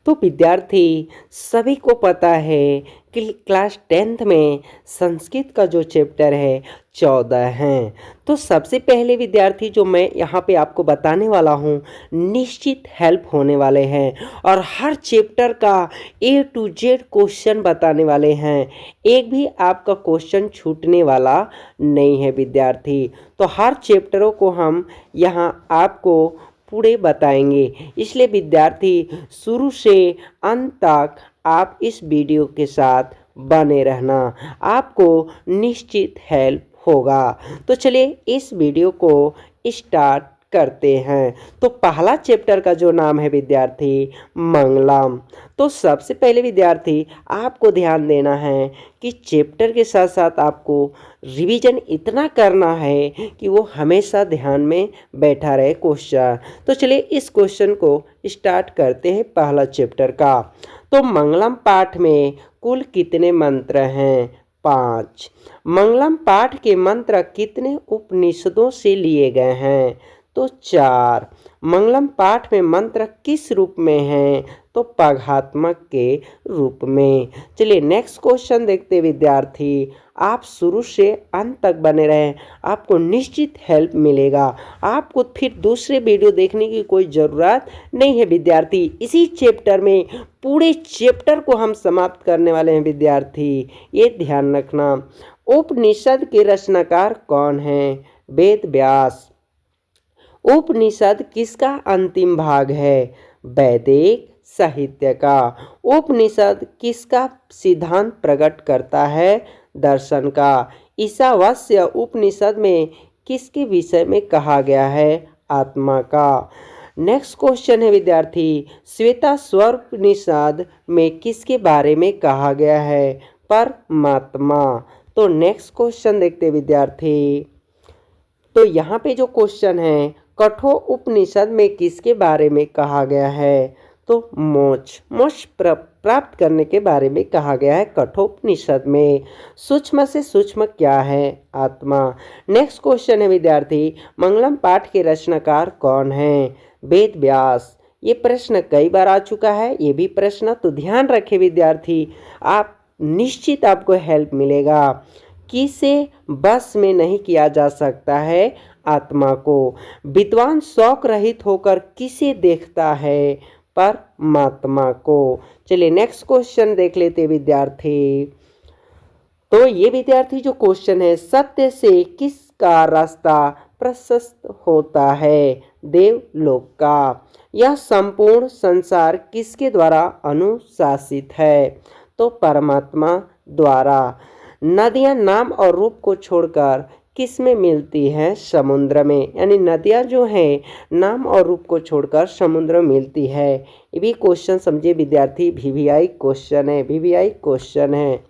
तो विद्यार्थी सभी को पता है कि क्लास 10th में संस्कृत का जो चैप्टर है 14 हैं। तो सबसे पहले विद्यार्थी जो मैं यहाँ पे आपको बताने वाला हूँ निश्चित हेल्प होने वाले हैं और हर चैप्टर का A to Z क्वेश्चन बताने वाले हैं। एक भी आपका क्वेश्चन छूटने वाला नहीं है विद्यार्थी। तो हर चैप्टरों को हम यहाँ आपको पूरे बताएंगे, इसलिए विद्यार्थी शुरू से अंत तक आप इस वीडियो के साथ बने रहना, आपको निश्चित हेल्प होगा। तो चलिए इस वीडियो को स्टार्ट करते हैं। तो पहला चैप्टर का जो नाम है विद्यार्थी मंगलम। तो सबसे पहले विद्यार्थी आपको ध्यान देना है कि चैप्टर के साथ साथ आपको रिवीजन इतना करना है कि वो हमेशा ध्यान में बैठा रहे क्वेश्चन। तो चलिए इस क्वेश्चन को स्टार्ट करते हैं पहला चैप्टर का। तो मंगलम पाठ में कुल कितने मंत्र हैं? 5। मंगलम पाठ के मंत्र कितने उपनिषदों से लिए गए हैं? तो 4। मंगलम पाठ में मंत्र किस रूप में हैं? तो पघात्मक के रूप में। चलिए नेक्स्ट क्वेश्चन देखते विद्यार्थी, आप शुरू से अंत तक बने रहें, आपको निश्चित हेल्प मिलेगा। आपको फिर दूसरे वीडियो देखने की कोई ज़रूरत नहीं है विद्यार्थी। इसी चैप्टर में पूरे चैप्टर को हम समाप्त करने वाले हैं विद्यार्थी, ये ध्यान रखना। उपनिषद के रचनाकार कौन हैं? वेद व्यास। उपनिषद किसका अंतिम भाग है? वैदिक साहित्य का। उपनिषद किसका सिद्धांत प्रकट करता है? दर्शन का। ईशावास्य उपनिषद में किसके विषय में कहा गया है? आत्मा का। नेक्स्ट क्वेश्चन है विद्यार्थी, श्वेताश्वर उपनिषद में किसके बारे में कहा गया है? परमात्मा। तो नेक्स्ट क्वेश्चन देखते विद्यार्थी, तो यहाँ पे जो क्वेश्चन है कठोर उपनिषद में किसके बारे में कहा गया है? तो मोक्ष प्राप्त करने के बारे में कहा गया है कठोर उपनिषद में। सूक्ष्म से सूक्ष्म क्या है? आत्मा। नेक्स्ट क्वेश्चन है विद्यार्थी, मंगलम पाठ के रचनाकार कौन है? वेद व्यास। ये प्रश्न कई बार आ चुका है, ये भी प्रश्न तो ध्यान रखें विद्यार्थी, आप निश्चित आपको हेल्प मिलेगा। किसे बस में नहीं किया जा सकता है? आत्मा को। विद्वान शौक रहित होकर किसे देखता है? परमात्मा को। चलिए नेक्स्ट क्वेश्चन देख लेते विद्यार्थी। तो ये विद्यार्थी जो क्वेश्चन है, सत्य से किसका रास्ता प्रशस्त होता है? देवलोक का। यह संपूर्ण संसार किसके द्वारा अनुशासित है? तो परमात्मा द्वारा। नदियां नाम और रूप को छोड़कर किस में मिलती हैं? समुद्र में। यानी नदियां जो हैं नाम और रूप को छोड़कर समुद्र में मिलती है। ये भी क्वेश्चन समझिए विद्यार्थी, वीवीआई क्वेश्चन है, वीवीआई क्वेश्चन है।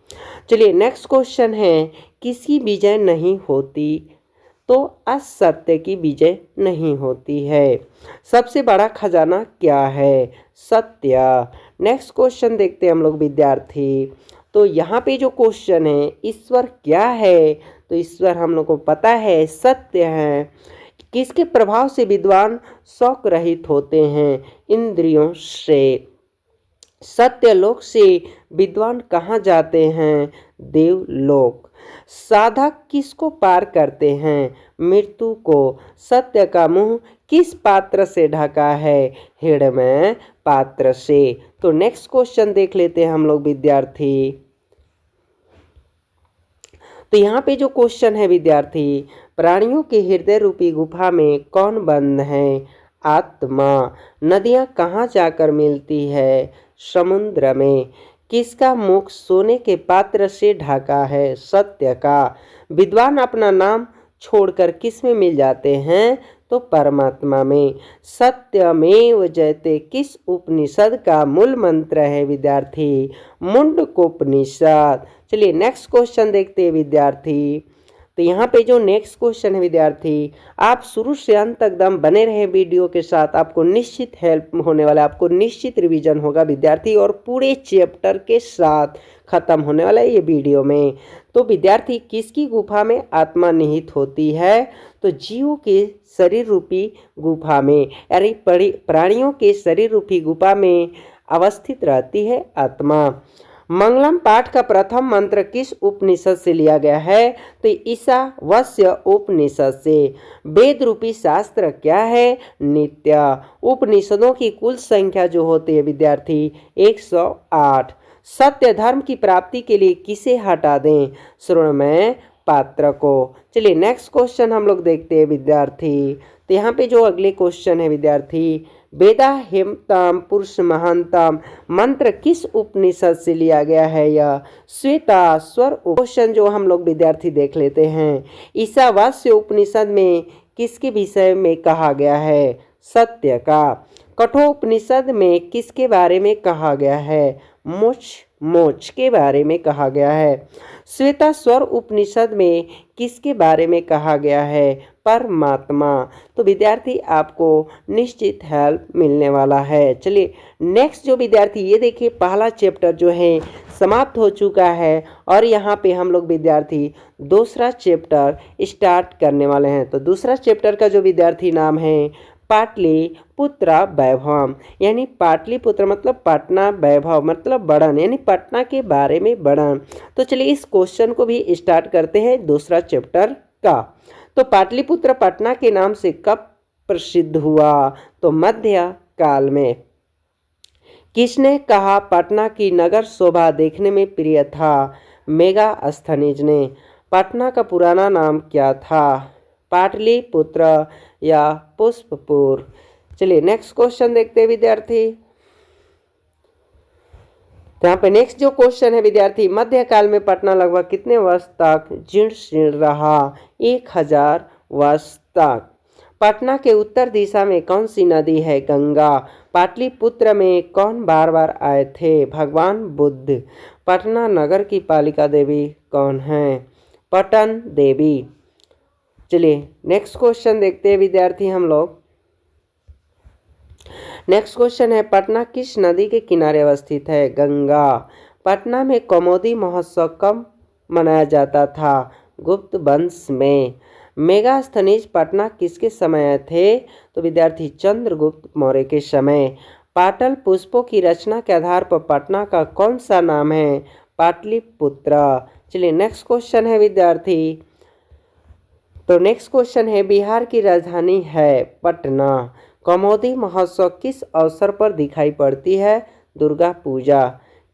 चलिए नेक्स्ट क्वेश्चन है, किसकी विजय नहीं होती? तो असत्य की विजय नहीं होती है। सबसे बड़ा खजाना क्या है? सत्य। नेक्स्ट क्वेश्चन देखते हैं हम लोग विद्यार्थी। तो यहाँ पे जो क्वेश्चन है, ईश्वर क्या है? तो ईश्वर हम लोग को पता है सत्य है। किसके प्रभाव से विद्वान शौक रहित होते हैं? इंद्रियों से। सत्यलोक से विद्वान कहाँ जाते हैं? देवलोक। साधक किसको पार करते हैं? मृत्यु को। सत्य का मुंह किस पात्र से ढका है? हृदयमय पात्र से। तो नेक्स्ट क्वेश्चन देख लेते हैं हम लोग विद्यार्थी। तो यहाँ पे जो क्वेश्चन है विद्यार्थी, प्राणियों के हृदय रूपी गुफा में कौन बंद है? आत्मा। नदियाँ कहाँ जाकर मिलती है? समुद्र में। किसका मुख सोने के पात्र से ढका है? सत्य का। विद्वान अपना नाम छोड़कर किस में मिल जाते हैं? तो परमात्मा में। सत्यमेव जयते किस उपनिषद का मूल मंत्र है विद्यार्थी? मुंडकोपनिषद। चलिए नेक्स्ट क्वेश्चन देखते हैं विद्यार्थी। तो यहाँ पे जो नेक्स्ट क्वेश्चन है विद्यार्थी, आप शुरू से अंत तक दम बने रहे वीडियो के साथ, आपको निश्चित हेल्प होने वाला है, आपको निश्चित रिवीजन होगा विद्यार्थी और पूरे चैप्टर के साथ खत्म होने वाला है ये वीडियो में। तो विद्यार्थी किसकी गुफा में आत्मा निहित होती है? तो जीवों के शरीर रूपी गुफा में, यानी प्राणियों के शरीर रूपी गुफा में अवस्थित रहती है आत्मा। मंगलम पाठ का प्रथम मंत्र किस उपनिषद से लिया गया है? तो ईशावास्य उपनिषद से। वेद रूपी शास्त्र क्या है? नित्य। उपनिषदों की कुल संख्या जो होती है विद्यार्थी 108। सत्य धर्म की प्राप्ति के लिए किसे हटा दें? श्रोणमय पात्र को। चलिए नेक्स्ट क्वेश्चन हम लोग देखते हैं विद्यार्थी। तो यहाँ पे जो अगले क्वेश्चन है विद्यार्थी, वेदा हेमतम पुरुष महानतम मंत्र किस उपनिषद से लिया गया है? यह श्वेता स्वर। क्वेश्चन जो हम लोग विद्यार्थी देख लेते हैं, ईशावास्य उपनिषद में किसके विषय में कहा गया है? सत्य का। कठोपनिषद में किसके बारे में कहा गया है? मोक्ष के बारे में कहा गया है। श्वेता स्वर उपनिषद में किसके बारे में कहा गया है? परमात्मा। तो विद्यार्थी आपको निश्चित हेल्प मिलने वाला है। चलिए नेक्स्ट जो विद्यार्थी ये देखिए, पहला चैप्टर जो है समाप्त हो चुका है और यहाँ पे हम लोग विद्यार्थी दूसरा चैप्टर स्टार्ट करने वाले हैं। तो दूसरा चैप्टर का जो विद्यार्थी नाम है पाटलिपुत्र वैभवम, यानी पाटलिपुत्र मतलब पटना, वैभव मतलब बढ़न, यानी पटना के बारे में बढ़न। तो चलिए इस क्वेश्चन को भी स्टार्ट करते हैं दूसरा चैप्टर का। तो पाटलिपुत्र पटना के नाम से कब प्रसिद्ध हुआ? तो मध्य काल में। किसने कहा पटना की नगर शोभा देखने में प्रिय था? मेगास्थनीज ने। पटना का पुराना नाम क्या था? पाटलिपुत्र या पुष्पपुर। चलिए नेक्स्ट क्वेश्चन देखते हैं विद्यार्थी। यहाँ पे नेक्स्ट जो क्वेश्चन है विद्यार्थी, मध्यकाल में पटना लगभग कितने वर्ष तक जीर्ण शीर्ण रहा? 1000 वर्ष तक। पटना के उत्तर दिशा में कौन सी नदी है? गंगा। पाटलिपुत्र में कौन बार बार आए थे? भगवान बुद्ध। पटना नगर की पालिका देवी कौन है? पटन देवी। चलिए नेक्स्ट क्वेश्चन देखते हैं विद्यार्थी हम लोग। नेक्स्ट क्वेश्चन है, पटना किस नदी के किनारे अवस्थित है? गंगा। पटना में कौमुदी महोत्सव कब मनाया जाता था? गुप्त वंश में। मेगास्थनीज पटना किसके समय आए थे? तो विद्यार्थी चंद्रगुप्त मौर्य के समय। पाटल पुष्पों की रचना के आधार पर पटना का कौन सा नाम है? पाटलिपुत्र। चलिए नेक्स्ट क्वेश्चन है विद्यार्थी। तो नेक्स्ट क्वेश्चन है, बिहार की राजधानी है पटना। कौमुदी महोत्सव किस अवसर पर दिखाई पड़ती है? दुर्गा पूजा।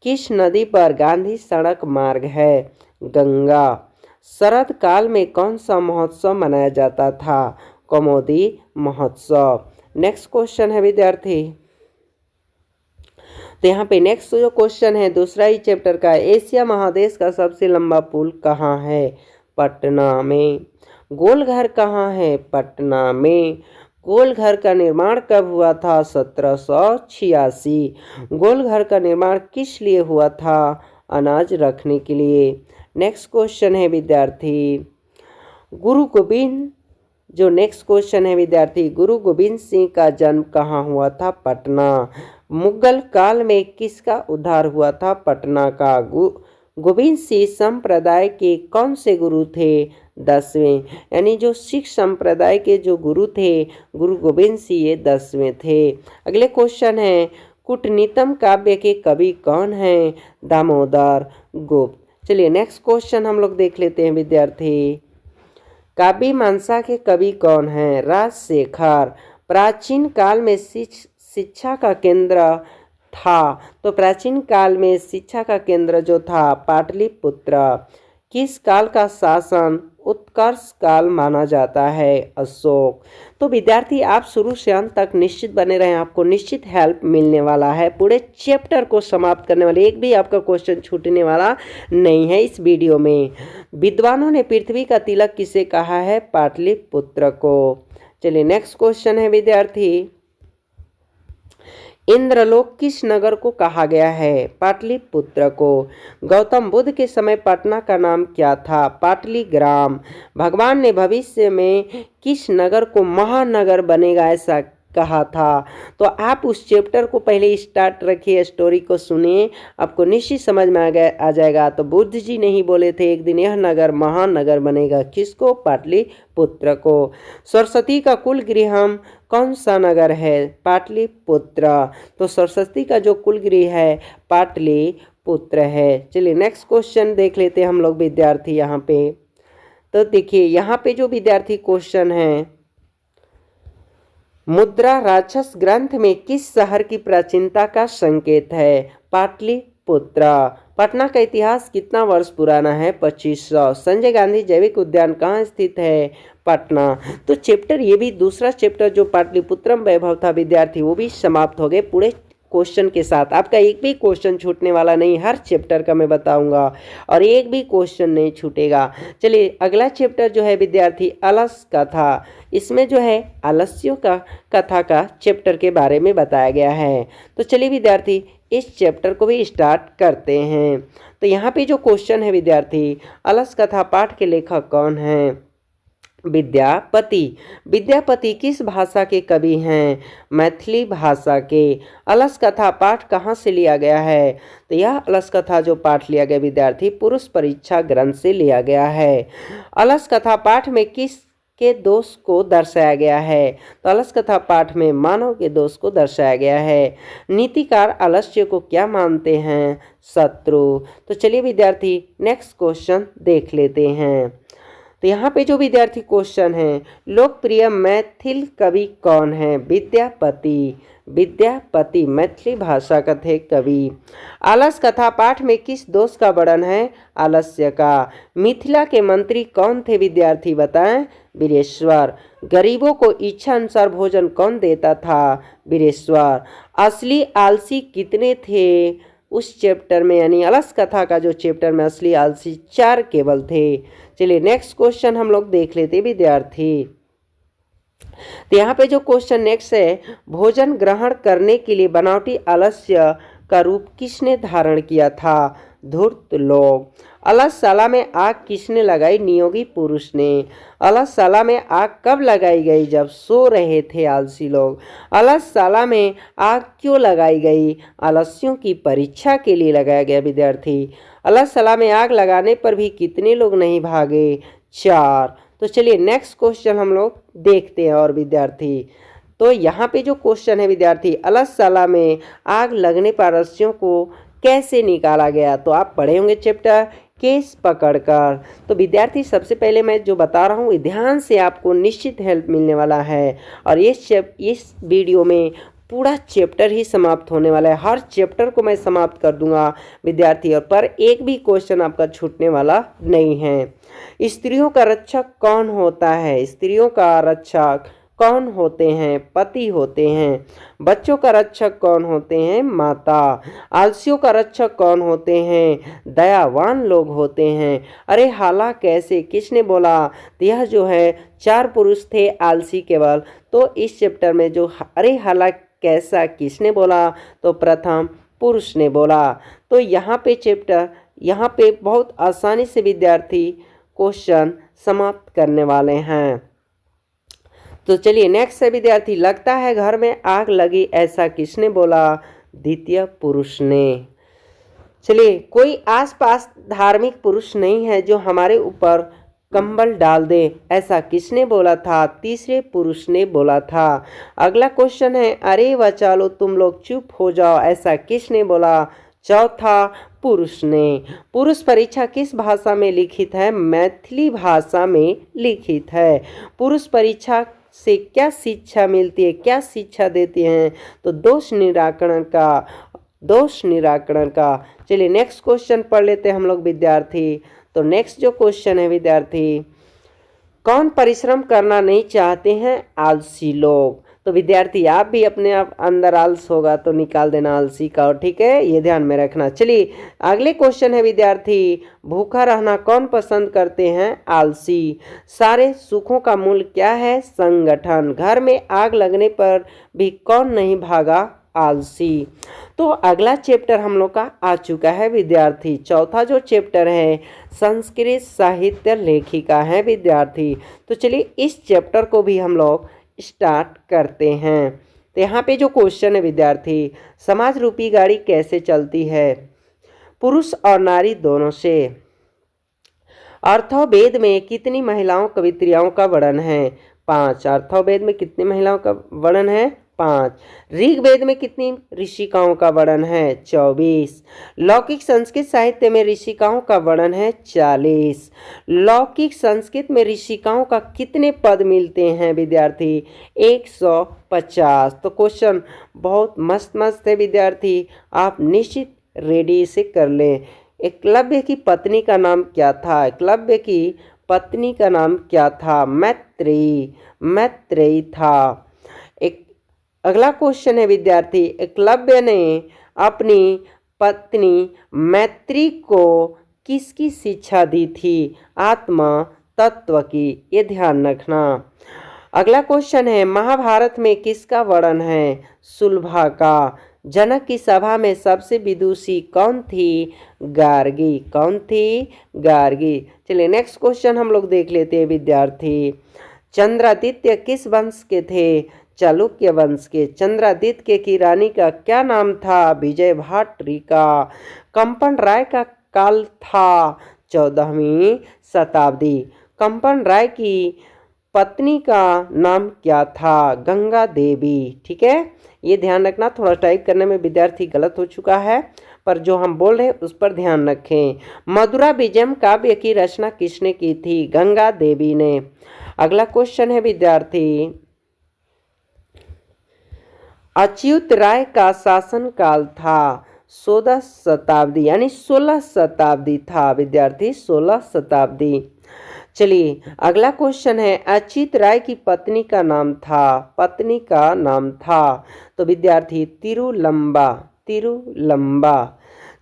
किस नदी पर गांधी सड़क मार्ग है? गंगा। शरद काल में कौन सा महोत्सव मनाया जाता था? कौमुदी महोत्सव। नेक्स्ट क्वेश्चन है विद्यार्थी। तो यहाँ पे नेक्स्ट जो क्वेश्चन है दूसरा ही चैप्टर का, एशिया महादेश का सबसे लंबा पुल कहाँ है? पटना में। गोलघर कहाँ है? पटना में। गोलघर का निर्माण कब हुआ था? 1786। गोलघर का निर्माण किस लिए हुआ था? अनाज रखने के लिए। नेक्स्ट क्वेश्चन है विद्यार्थी, गुरु गोविंद जो नेक्स्ट क्वेश्चन है विद्यार्थी, गुरु गोविंद सिंह का जन्म कहाँ हुआ था? पटना। मुगल काल में किसका उद्धार हुआ था? पटना का। गोविंद सिंह संप्रदाय के कौन से गुरु थे? 10वें, यानी जो सिख संप्रदाय के जो गुरु थे गुरु गोविंद सिंह ये 10वें थे। अगले क्वेश्चन है, कूटनीतम काव्य के कवि कौन हैं? दामोदर गुप्त। चलिए नेक्स्ट क्वेश्चन हम लोग देख लेते हैं विद्यार्थी, काव्य मीमांसा के कवि कौन हैं? राजशेखर। प्राचीन काल में शिक्षा का केंद्र था, तो प्राचीन काल में शिक्षा का केंद्र जो था पाटलिपुत्र। किस काल का शासन उत्कर्ष काल माना जाता है? अशोक। तो विद्यार्थी आप शुरू से अंत तक निश्चित बने रहें, आपको निश्चित हेल्प मिलने वाला है। पूरे चैप्टर को समाप्त करने वाले एक भी आपका क्वेश्चन छूटने वाला नहीं है इस वीडियो में। विद्वानों ने पृथ्वी का तिलक किसे कहा है? पाटलिपुत्र को। चलिए नेक्स्ट क्वेश्चन है विद्यार्थी, इंद्रलोक किस नगर को कहा गया है? पाटलिपुत्र को। गौतम बुद्ध के समय पटना का नाम क्या था? पाटलिग्राम। भगवान ने भविष्य में किस नगर को महानगर बनेगा ऐसा कहा था। तो आप उस चैप्टर को पहले स्टार्ट रखिए, स्टोरी को सुनिए, आपको निश्चित समझ में आ जाएगा। तो बुद्ध जी नहीं बोले थे एक दिन यह नगर महान नगर बनेगा, किसको? पाटलिपुत्र को। सरस्वती का कुल गृहम कौन सा नगर है? पाटलिपुत्र। तो सरस्वती का जो कुल गृह है पाटलिपुत्र है। चलिए नेक्स्ट क्वेश्चन देख लेते हैं हम लोग विद्यार्थी यहाँ पे। तो देखिए यहाँ पे जो विद्यार्थी क्वेश्चन है, मुद्रा राक्षस ग्रंथ में किस शहर की प्राचीनता का संकेत है? पाटलिपुत्र। पटना का इतिहास कितना वर्ष पुराना है? 2500। संजय गांधी जैविक उद्यान कहाँ स्थित है? पटना। तो चैप्टर, ये भी दूसरा चैप्टर जो पाटलिपुत्रम वैभव था विद्यार्थी, वो भी समाप्त हो गए पूरे क्वेश्चन के साथ। आपका एक भी क्वेश्चन छूटने वाला नहीं, हर चैप्टर का मैं बताऊंगा और एक भी क्वेश्चन नहीं छूटेगा। चलिए अगला चैप्टर जो है विद्यार्थी अलस कथा, इसमें जो है आलस्यों का कथा का चैप्टर के बारे में बताया गया है। तो चलिए विद्यार्थी इस चैप्टर को भी स्टार्ट करते हैं। तो यहाँ पे जो क्वेश्चन है विद्यार्थी, अलस कथा पाठ के लेखक कौन हैं? विद्यापति। विद्यापति किस भाषा के कवि हैं? मैथिली भाषा के। अलस कथा पाठ कहाँ से लिया गया है? तो यह अलस कथा जो पाठ लिया गया विद्यार्थी पुरुष परीक्षा ग्रंथ से लिया गया है। अलस कथा पाठ में किस के दोष को दर्शाया गया है? तो अलस कथा पाठ में मानव के दोष को दर्शाया गया है। नीतिकार आलस्य को क्या मानते हैं? शत्रु। तो चलिए विद्यार्थी नेक्स्ट क्वेश्चन देख लेते हैं। तो यहाँ पे जो विद्यार्थी क्वेश्चन है, लोकप्रिय मैथिल कवि कौन है? विद्यापति। विद्यापति मैथिली भाषा का थे कवि। आलस कथा पाठ में किस दोष का वर्णन है? आलस्य का। मिथिला के मंत्री कौन थे विद्यार्थी बताएं? वीरेश्वर। गरीबों को इच्छा अनुसार भोजन कौन देता था? वीरेश्वर। असली आलसी कितने थे उस चैप्टर में, यानी अलस कथा का जो चैप्टर में असली आलसी 4 केवल थे। चलिए नेक्स्ट क्वेश्चन हम लोग देख लेते विद्यार्थी। तो यहाँ पे जो क्वेश्चन नेक्स्ट है, भोजन ग्रहण करने के लिए बनावटी आलस्य का रूप किसने धारण किया था? धूर्त लोग। अलसशाला में आग किसने लगाई? नियोगी पुरुष ने। अलसशाला में आग कब लगाई गई? जब सो रहे थे आलसी लोग। अलसशाला में आग क्यों लगाई गई? आलस्यों की परीक्षा के लिए लगाया गया विद्यार्थी। अलसशाला में आग लगाने पर भी कितने लोग नहीं भागे? 4। तो चलिए नेक्स्ट क्वेश्चन हम लोग देखते हैं और विद्यार्थी। तो यहाँ पे जो क्वेश्चन है विद्यार्थी, अलसशाला में आग लगने पर आलस्यों को कैसे निकाला गया? तो आप पढ़े होंगे चैप्टर केस पकड़कर। तो विद्यार्थी सबसे पहले मैं जो बता रहा हूँ ध्यान से आपको निश्चित हेल्प मिलने वाला है। और इस वीडियो में पूरा चैप्टर ही समाप्त होने वाला है, हर चैप्टर को मैं समाप्त कर दूंगा विद्यार्थी, और पर एक भी क्वेश्चन आपका छूटने वाला नहीं है। स्त्रियों का रक्षक कौन होता है? स्त्रियों का रक्षक कौन होते हैं? पति होते हैं। बच्चों का रक्षक कौन होते हैं? माता। आलसियों का रक्षक कौन होते हैं? दयावान लोग होते हैं। अरे हाला कैसे किसने बोला? तो यह जो है 4 पुरुष थे, आलसी केवल। तो इस चैप्टर में जो अरे हाला कैसा किसने बोला? तो प्रथम पुरुष ने बोला। तो यहाँ पे बहुत आसानी से विद्यार्थी क्वेश्चन समाप्त करने वाले हैं। तो चलिए नेक्स्ट है विद्यार्थी, लगता है घर में आग लगी ऐसा किसने बोला? द्वितीय पुरुष ने। चलिए कोई आसपास धार्मिक पुरुष नहीं है जो हमारे ऊपर कंबल डाल दे ऐसा किसने बोला था? तीसरे पुरुष ने बोला था। अगला क्वेश्चन है, अरे वह चलो तुम लोग चुप हो जाओ ऐसा किसने बोला? चौथा पुरुष ने। पुरुष परीक्षा किस भाषा में लिखित है? मैथिली भाषा में लिखित है। पुरुष परीक्षा से क्या शिक्षा मिलती है, क्या शिक्षा देती हैं? तो दोष निराकरण का। चलिए नेक्स्ट क्वेश्चन पढ़ लेते हैं हम लोग विद्यार्थी। तो नेक्स्ट जो क्वेश्चन है विद्यार्थी, कौन परिश्रम करना नहीं चाहते हैं? आलसी लोग। तो विद्यार्थी आप भी अपने आप अंदर आलस होगा तो निकाल देना आलसी का, और ठीक है ये ध्यान में रखना। चलिए अगले क्वेश्चन है विद्यार्थी, भूखा रहना कौन पसंद करते हैं? आलसी। सारे सुखों का मूल क्या है? संगठन। घर में आग लगने पर भी कौन नहीं भागा? आलसी। तो अगला चैप्टर हम लोग का आ चुका है विद्यार्थी। चौथा जो चैप्टर है संस्कृत साहित्य लेखिका है विद्यार्थी। तो चलिए इस चैप्टर को भी हम लोग स्टार्ट करते हैं। तो यहाँ पे जो क्वेश्चन है विद्यार्थी, समाज रूपी गाड़ी कैसे चलती है? पुरुष और नारी दोनों से। अर्थवेद में कितनी महिलाओं कवित्रियाओं का वर्णन है? 5। अर्थवेद में कितनी महिलाओं का वर्णन है? 5। ऋग्वेद में कितनी ऋषिकाओं का वर्णन है? 24। लौकिक संस्कृत साहित्य में ऋषिकाओं का वर्णन है? 40। लौकिक संस्कृत में ऋषिकाओं का कितने पद मिलते हैं विद्यार्थी? 150। तो क्वेश्चन बहुत मस्त मस्त है विद्यार्थी, आप निश्चित रेडी से कर लें। एकलव्य की पत्नी का नाम क्या था? एकलव्य की पत्नी का नाम क्या था? मैत्रेयी। मैत्रेयी था। एक अगला क्वेश्चन है विद्यार्थी, एकलव्य ने अपनी पत्नी मैत्री को किसकी शिक्षा दी थी? आत्म तत्व की। ये ध्यान रखना। अगला क्वेश्चन है, महाभारत में किसका वर्णन है? सुलभा का। जनक की सभा में सबसे विदुषी कौन थी? गार्गी। कौन थी? गार्गी। चलिए नेक्स्ट क्वेश्चन हम लोग देख लेते हैं विद्यार्थी। चंद्रादित्य किस वंश के थे? चालुक्य वंश के। चंद्रादित्य की रानी का क्या नाम था? विजय भट्टरिका। कंपन राय का काल था 14वीं शताब्दी। कंपन राय की पत्नी का नाम क्या था? गंगा देवी। ठीक है, ये ध्यान रखना, थोड़ा टाइप करने में विद्यार्थी गलत हो चुका है, पर जो हम बोल रहे हैं उस पर ध्यान रखें। मधुरा विजयम काव्य की रचना किसने की थी? गंगा देवी ने। अगला क्वेश्चन है विद्यार्थी, अच्युत राय का शासन काल था 16 शताब्दी, यानी 16 शताब्दी था विद्यार्थी, 16 शताब्दी। चलिए अगला क्वेश्चन है, अच्युत राय की पत्नी का नाम था, पत्नी का नाम था, तो विद्यार्थी तिरुलंबा। तिरुलंबा।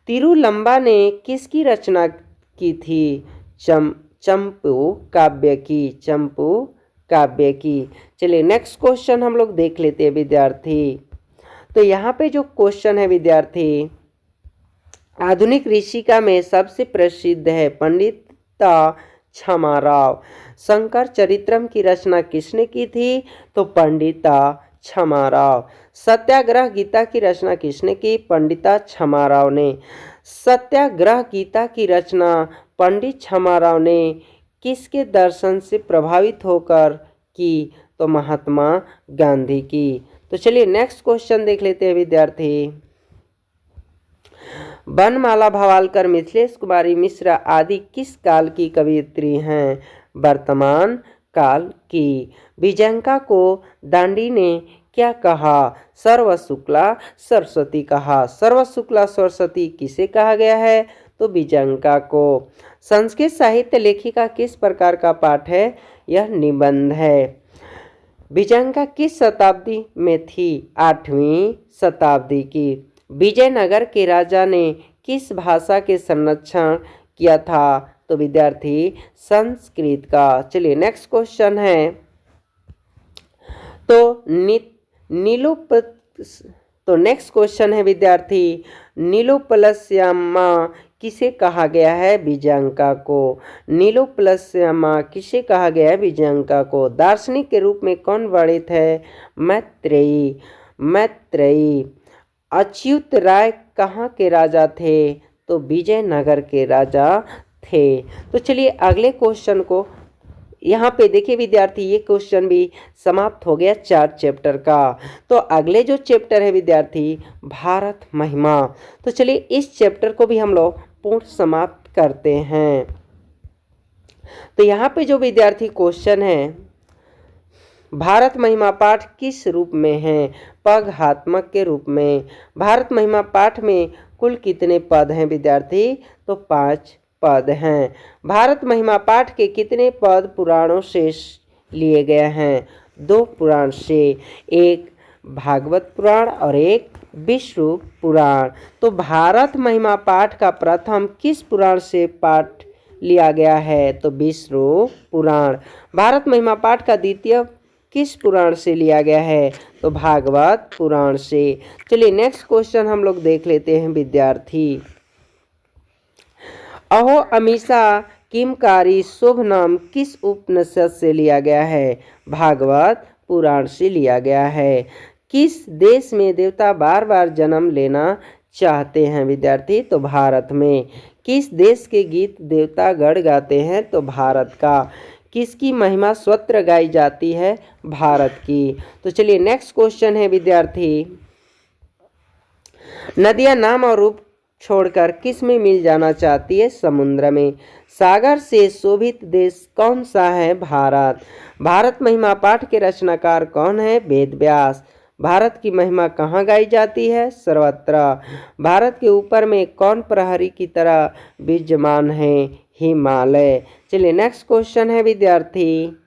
तिरुलंबा ने किसकी रचना की थी? चंपू काव्य की। चंपू काव्य की। चलिए नेक्स्ट क्वेश्चन हम लोग देख लेते हैं विद्यार्थी। तो यहाँ पे जो क्वेश्चन है विद्यार्थी, आधुनिक ऋषिका में सबसे प्रसिद्ध है पंडिता छमाराव। शंकर चरित्रम की रचना किसने की थी? तो पंडिता छमाराव। सत्याग्रह गीता की रचना किसने की? पंडिता छमाराव ने। सत्याग्रह गीता की रचना पंडित छमाराव ने किसके दर्शन से प्रभावित होकर की? तो महात्मा गांधी की। तो चलिए नेक्स्ट क्वेश्चन देख लेते हैं विद्यार्थी। बनमाला भवालकर, मिथिलेश कुमारी मिश्र आदि किस काल की कवयित्री हैं? वर्तमान काल की। विजयंका को दांडी ने क्या कहा? सर्व शुक्ला सरस्वती कहा। सर्व शुक्ला सरस्वती किसे कहा गया है? तो विजयंका को। संस्कृत साहित्य लेखिका किस प्रकार का पाठ है? यह निबंध है। विजयंका किस शताब्दी में थी? 8वीं शताब्दी की। विजयनगर के राजा ने किस भाषा के संरक्षण किया था? तो विद्यार्थी संस्कृत का। चलिए नेक्स्ट क्वेश्चन है, तो नेक्स्ट क्वेश्चन है विद्यार्थी, नीलोपलस्यामा किसे कहा गया है? विजयंका को। नीलोपलस्यामा किसे कहा गया है? विजयंका को। दार्शनिक के रूप में कौन वर्णित है? मैत्रेयी। मैत्रेयी। अच्युत राय कहाँ के राजा थे? तो विजयनगर के राजा थे। तो चलिए अगले क्वेश्चन को यहाँ पे देखिए विद्यार्थी, ये क्वेश्चन भी समाप्त हो गया 4 चैप्टर का। तो अगले जो चैप्टर है विद्यार्थी, भारत महिमा। तो चलिए इस चैप्टर को भी हम लोग पूर्ण समाप्त करते हैं। तो यहाँ पे जो विद्यार्थी क्वेश्चन है, भारत महिमा पाठ किस रूप में है? पगहात्मक के रूप में। भारत महिमा पाठ में कुल कितने पद हैं विद्यार्थी? तो 5 पद हैं। भारत महिमा पाठ के कितने पद पुराणों से लिए गए हैं? 2 पुराण से, एक भागवत पुराण और एक विष्णु पुराण। तो भारत महिमा पाठ का प्रथम किस पुराण से पाठ लिया गया है? तो विष्णु पुराण। भारत महिमा पाठ का द्वितीय किस पुराण से लिया गया है? तो भागवत पुराण से। चलिए नेक्स्ट क्वेश्चन हम लोग देख लेते हैं विद्यार्थी। अहो अमीषा किमकारी शुभ नाम किस उपनिषद से लिया गया है? भागवत पुराण से लिया गया है। किस देश में देवता बार बार जन्म लेना चाहते हैं विद्यार्थी? तो भारत में। किस देश के गीत देवता गण गाते हैं? तो भारत का। किसकी महिमा स्वत्र गाई जाती है? भारत की। तो चलिए नेक्स्ट क्वेश्चन है विद्यार्थी, नदियां नाम और रूप छोड़कर किस में मिल जाना चाहती है? समुद्र में। सागर से शोभित देश कौन सा है? भारत। भारत महिमा पाठ के रचनाकार कौन है? वेद व्यास। भारत की महिमा कहाँ गाई जाती है? सर्वत्र। भारत के ऊपर में कौन प्रहरी की तरह विद्यमान है? हिमालय। चलिए नेक्स्ट क्वेश्चन है विद्यार्थी,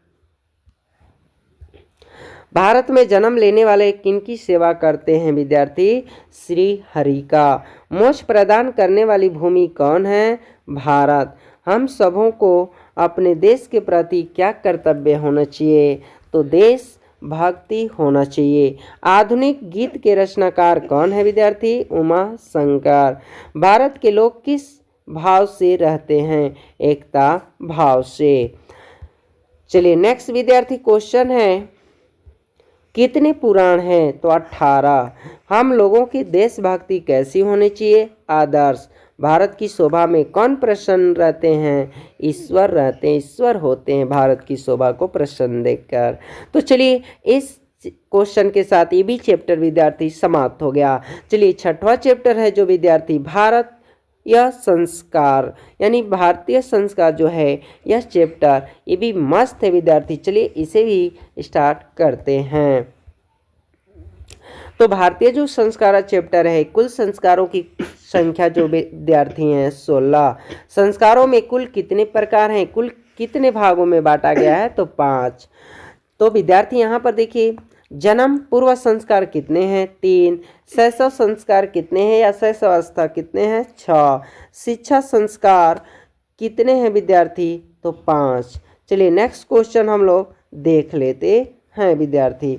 भारत में जन्म लेने वाले किनकी सेवा करते हैं विद्यार्थी? श्री हरि का। मोक्ष प्रदान करने वाली भूमि कौन है? भारत। हम सबों को अपने देश के प्रति क्या कर्तव्य होना चाहिए? तो देश भक्ति होना चाहिए। आधुनिक गीत के रचनाकार कौन है विद्यार्थी? उमा शंकर। भारत के लोग किस भाव से रहते हैं? एकता भाव से। चलिए नेक्स्ट विद्यार्थी क्वेश्चन है, कितने पुराण हैं? तो 18। हम लोगों की देशभक्ति कैसी होनी चाहिए? आदर्श। भारत की शोभा में कौन प्रसन्न रहते हैं? ईश्वर रहते हैं, ईश्वर होते हैं भारत की शोभा को प्रसन्न देखकर। तो चलिए इस क्वेश्चन के साथ ये भी चैप्टर विद्यार्थी समाप्त हो गया। चलिए छठवां चैप्टर है जो विद्यार्थी भारत यह संस्कार, यानी भारतीय संस्कार जो है यह चैप्टर ये भी मस्त है विद्यार्थी। चलिए इसे भी स्टार्ट करते हैं। तो भारतीय जो संस्कार चैप्टर है, कुल संस्कारों की संख्या जो विद्यार्थी हैं 16। संस्कारों में कुल कितने प्रकार हैं? कुल कितने भागों में बांटा गया है? तो 5। तो विद्यार्थी यहाँ पर देखिए, जन्म पूर्व संस्कार कितने हैं? 3। शैशव संस्कार कितने हैं या शैशवावस्था कितने हैं? 6। शिक्षा संस्कार कितने हैं विद्यार्थी? तो 5। चलिए नेक्स्ट क्वेश्चन हम लोग देख लेते हैं विद्यार्थी।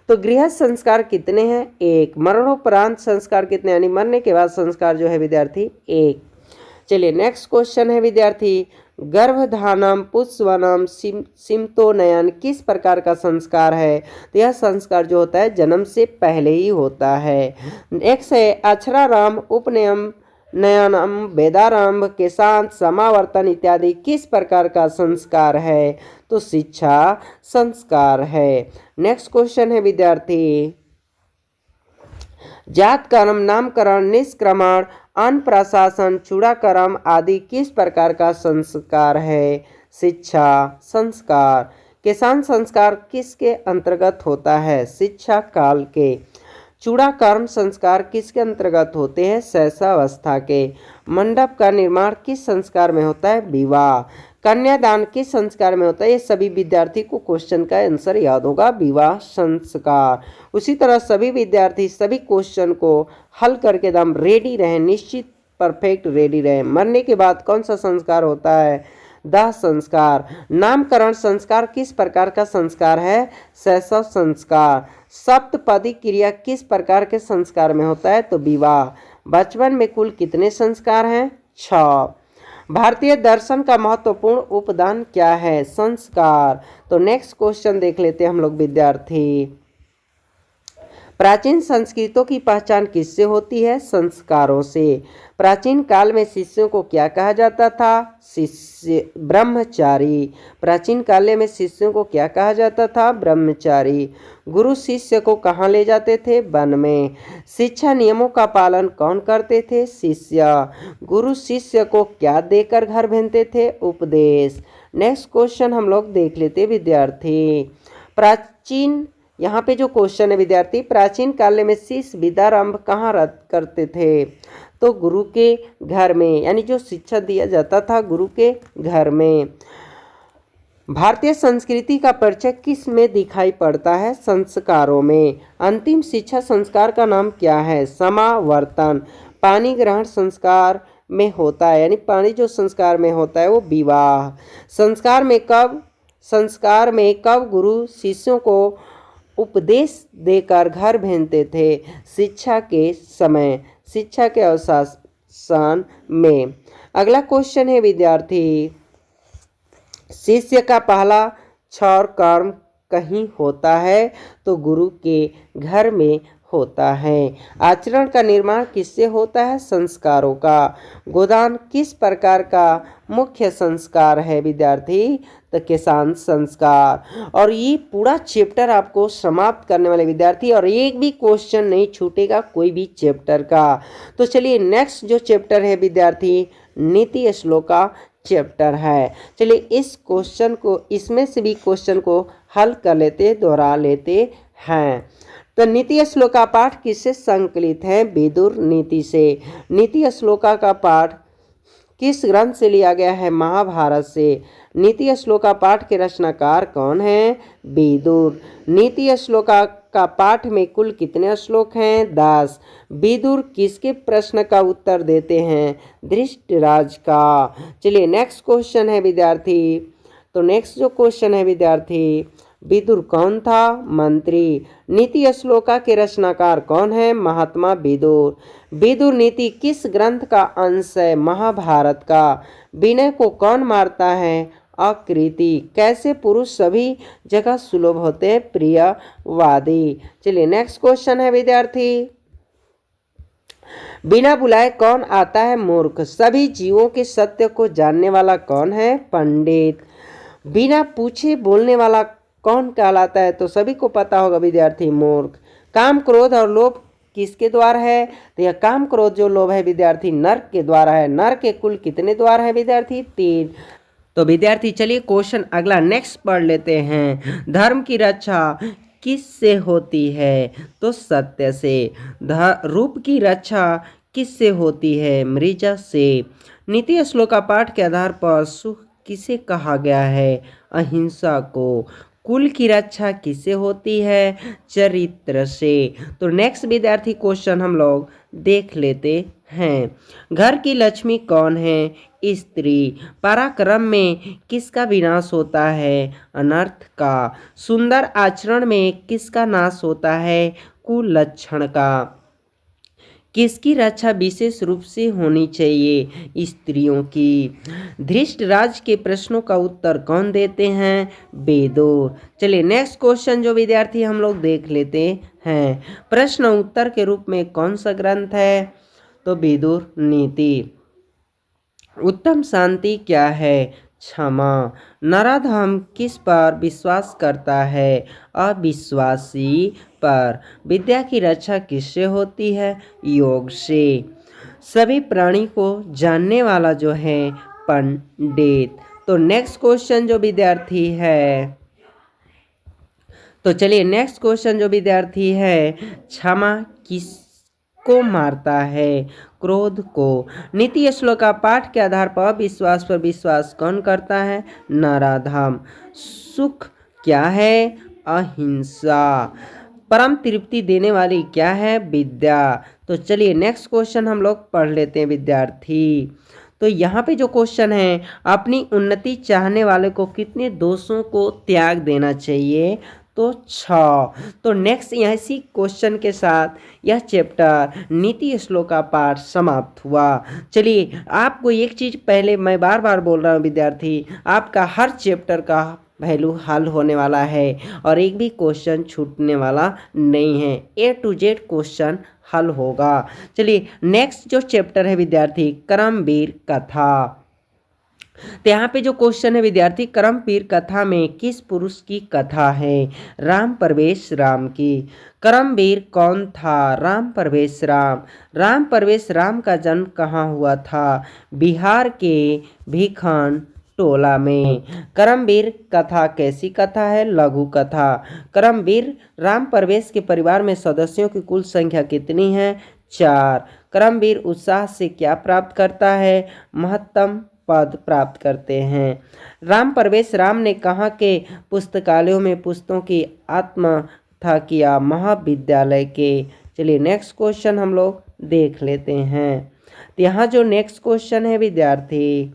तो गृहस्थ संस्कार कितने हैं? 1। मरणोपरांत संस्कार कितने, यानी मरने के बाद संस्कार जो है विद्यार्थी 1। चलिए नेक्स्ट क्वेश्चन है विद्यार्थी, गर्भधानम पुष्पवनम सिमतोनयन किस प्रकार का संस्कार है? तो यह संस्कार जो होता है जन्म से पहले ही होता है। नेक्स्ट है अक्षरारंभ उपनयन नयनम वेदारंभ केशांत समावर्तन इत्यादि किस प्रकार का संस्कार है? तो शिक्षा संस्कार है। नेक्स्ट क्वेश्चन है विद्यार्थी, जात कर्म नामकरण निष्क्रमण अन्नप्राशासन चूड़ाकर्म आदि किस प्रकार का संस्कार है? शिक्षा संस्कार। किसान संस्कार किसके अंतर्गत होता है? शिक्षा काल के। चूड़ाकर्म संस्कार किसके अंतर्गत होते हैं? शैशवावस्था के। मंडप का निर्माण किस संस्कार में होता है? विवाह। कन्यादान किस संस्कार में होता है? ये सभी विद्यार्थी को क्वेश्चन का आंसर याद होगा, विवाह संस्कार। उसी तरह सभी विद्यार्थी सभी क्वेश्चन को हल करके एकदम रेडी रहें, निश्चित परफेक्ट रेडी रहें। मरने के बाद कौन सा संस्कार होता है? दाह संस्कार। नामकरण संस्कार किस प्रकार का संस्कार है? शैशव संस्कार। सप्तपदी क्रिया किस प्रकार के संस्कार में होता है? तो विवाह। बचपन में कुल कितने संस्कार हैं? 6। भारतीय दर्शन का महत्वपूर्ण उपदान क्या है? संस्कार। तो नेक्स्ट क्वेश्चन देख लेते हैं हम लोग विद्यार्थी, प्राचीन संस्कृतों की पहचान किससे होती है? संस्कारों से। प्राचीन काल में शिष्यों को क्या कहा जाता था? शिष्य ब्रह्मचारी। प्राचीन काल में शिष्यों को क्या कहा जाता था? ब्रह्मचारी। गुरु शिष्य को कहाँ ले जाते थे? वन में। शिक्षा नियमों का पालन कौन करते थे? शिष्य। गुरु शिष्य को क्या देकर घर भेजते थे? उपदेश। नेक्स्ट क्वेश्चन हम लोग देख लेते विद्यार्थी, प्राचीन यहाँ पे जो क्वेश्चन है विद्यार्थी, प्राचीन काल में शिष्य विद्यारंभ कहाँ करते थे? तो गुरु के घर में, यानी जो शिक्षा दिया जाता था गुरु के घर में। भारतीय संस्कृति का परिचय किस में दिखाई पड़ता है? संस्कारों में। अंतिम शिक्षा संस्कार का नाम क्या है? समावर्तन। पानी ग्रहण संस्कार में होता है, यानी पानी जो संस्कार में होता है वो विवाह। संस्कार में कब गुरु शिष्यों को उपदेश देकर घर भेजते थे? शिक्षा के समय, शिक्षा के अवसान में। अगला क्वेश्चन है विद्यार्थी, शिष्य का पहला क्षौर कर्म कहीं होता है तो गुरु के घर में होता है। आचरण का निर्माण किससे होता है? संस्कारों का। गोदान किस प्रकार का मुख्य संस्कार है विद्यार्थी? तो किसान संस्कार। और ये पूरा चैप्टर आपको समाप्त करने वाले विद्यार्थी, और एक भी क्वेश्चन नहीं छूटेगा कोई भी चैप्टर का। तो चलिए नेक्स्ट जो चैप्टर है विद्यार्थी, नीति श्लोका चैप्टर है। चलिए इस क्वेश्चन को, इसमें से भी क्वेश्चन को हल कर लेते, दोहरा लेते हैं। तो नीति श्लोका पाठ किससे संकलित है? विदुर नीति से। नीति श्लोका का पाठ किस ग्रंथ से लिया गया है? महाभारत से। नीति श्लोका पाठ के रचनाकार कौन हैं? विदुर। नीति श्लोका का पाठ में कुल कितने श्लोक हैं? 10। विदुर किसके प्रश्न का उत्तर देते हैं? धृतराज का। चलिए नेक्स्ट क्वेश्चन है विद्यार्थी। तो नेक्स्ट जो क्वेश्चन है विद्यार्थी, विदुर कौन था? मंत्री। नीति श्लोका के रचनाकार कौन है? महात्मा विदुर। विदुर नीति किस ग्रंथ का अंश है? महाभारत का। विनय को कौन मारता है? अकृति। कैसे पुरुष सभी जगह सुलभ होते हैं? प्रियवादी। चलिए नेक्स्ट क्वेश्चन है विद्यार्थी, बिना बुलाए कौन आता है? मूर्ख। सभी जीवों के सत्य को जानने वाला कौन है? पंडित। बिना पूछे बोलने वाला कौन कहलाता है? तो सभी को पता होगा विद्यार्थी, मूर्ख। काम क्रोध और लोभ किसके द्वार है? तो यह काम क्रोध जो लोभ है विद्यार्थी, नर के द्वारा है। नर के कुल कितने द्वार है विद्यार्थी? 3। तो विद्यार्थी चलिए क्वेश्चन अगला नेक्स्ट पढ़ लेते हैं। धर्म की रक्षा किससे होती है? तो सत्य से। रूप की रक्षा किससे होती है? मृजा से। नीति श्लोका पाठ के आधार पर सुख किसे कहा गया है? अहिंसा को। कुल की रक्षा किससे होती है? चरित्र से। तो नेक्स्ट विद्यार्थी क्वेश्चन हम लोग देख लेते हैं। घर की लक्ष्मी कौन है? स्त्री। पराक्रम में किसका विनाश होता है? अनर्थ का। सुंदर आचरण में किसका नाश होता है? कुलक्षण का। किसकी रक्षा विशेष रूप से होनी चाहिए? स्त्रियों की। धृतराज के प्रश्नों का उत्तर कौन देते हैं? विदुर। चलिए नेक्स्ट क्वेश्चन जो विद्यार्थी हम लोग देख लेते हैं। प्रश्न उत्तर के रूप में कौन सा ग्रंथ है? तो विदुर नीति। उत्तम शांति क्या है? क्षमा। नराधम किस पर विश्वास करता है? अविश्वासी पर। विद्या की रक्षा किससे होती है? योग से। सभी प्राणी को जानने वाला जो है पंडित। तो नेक्स्ट क्वेश्चन जो विद्यार्थी है, तो चलिए नेक्स्ट क्वेश्चन जो विद्यार्थी है, क्षमा किसको मारता है? क्रोध को। नीति श्लोका पाठ के आधार पर विश्वास कौन करता है? नराधम। सुख क्या है? अहिंसा। परम तृप्ति देने वाली क्या है? विद्या। तो चलिए नेक्स्ट क्वेश्चन हम लोग पढ़ लेते हैं विद्यार्थी। तो यहाँ पे जो क्वेश्चन है, अपनी उन्नति चाहने वाले को कितने दोषों को त्याग देना चाहिए? तो 6। तो नेक्स्ट इसी क्वेश्चन के साथ यह चैप्टर नीति श्लोका पाठ समाप्त हुआ। चलिए आपको एक चीज़ पहले मैं बार बार बोल रहा हूँ विद्यार्थी, आपका हर चैप्टर का वैल्यू हल होने वाला है और एक भी क्वेश्चन छूटने वाला नहीं है। A to Z क्वेश्चन हल होगा। चलिए नेक्स्ट जो चैप्टर है विद्यार्थी, कर्मवीर कथा। तो यहाँ पे जो क्वेश्चन है विद्यार्थी, कर्मवीर कथा में किस पुरुष की कथा है? राम प्रवेश राम की। कर्मवीर कौन था? राम प्रवेश राम। राम प्रवेश राम का जन्म कहाँ हुआ था? बिहार के भीखन टोला में। कर्मवीर कथा कैसी कथा है? लघु कथा। कर्मवीर राम प्रवेश के परिवार में सदस्यों की कुल संख्या कितनी है? 4। कर्मवीर उत्साह से क्या प्राप्त करता है? महत्तम पद प्राप्त करते हैं। राम प्रवेश राम ने कहाँ के पुस्तकालयों में पुस्तकों की आत्मकथा किया? महाविद्यालय के। चलिए नेक्स्ट क्वेश्चन हम लोग देख लेते हैं। तो यहाँ जो नेक्स्ट क्वेश्चन है विद्यार्थी,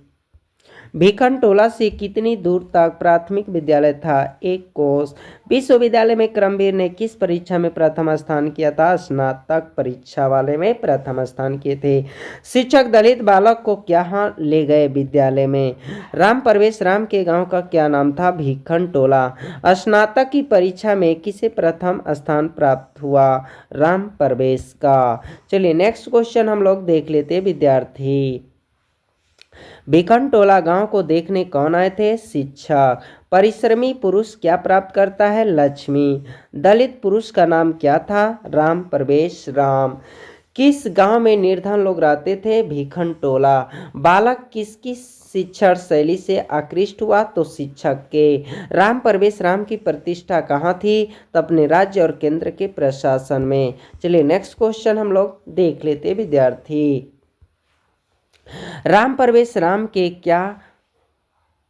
भिखनटोला से कितनी दूर तक प्राथमिक विद्यालय था? 1 कोस। विश्वविद्यालय में क्रमवीर ने किस परीक्षा में प्रथम स्थान किया था? स्नातक परीक्षा वाले में प्रथम स्थान किए थे। शिक्षक दलित बालक को क्या ले गए विद्यालय में? राम प्रवेश राम के गांव का क्या नाम था? भिखनटोला। स्नातक की परीक्षा में किसे प्रथम स्थान प्राप्त हुआ? राम प्रवेश का। चलिए नेक्स्ट क्वेश्चन हम लोग देख लेते हैं विद्यार्थी। भिखनटोला गांव को देखने कौन आए थे? शिक्षक। परिश्रमी पुरुष क्या प्राप्त करता है? लक्ष्मी। दलित पुरुष का नाम क्या था? राम प्रवेश राम। किस गांव में निर्धन लोग रहते थे? भिखनटोला। बालक किसकी शिक्षण शैली से आकृष्ट हुआ? तो शिक्षक के। राम प्रवेश राम की प्रतिष्ठा कहाँ थी? तो अपने राज्य और केंद्र के प्रशासन में। चलिए नेक्स्ट क्वेश्चन हम लोग देख लेते विद्यार्थी। राम प्रवेश राम के क्या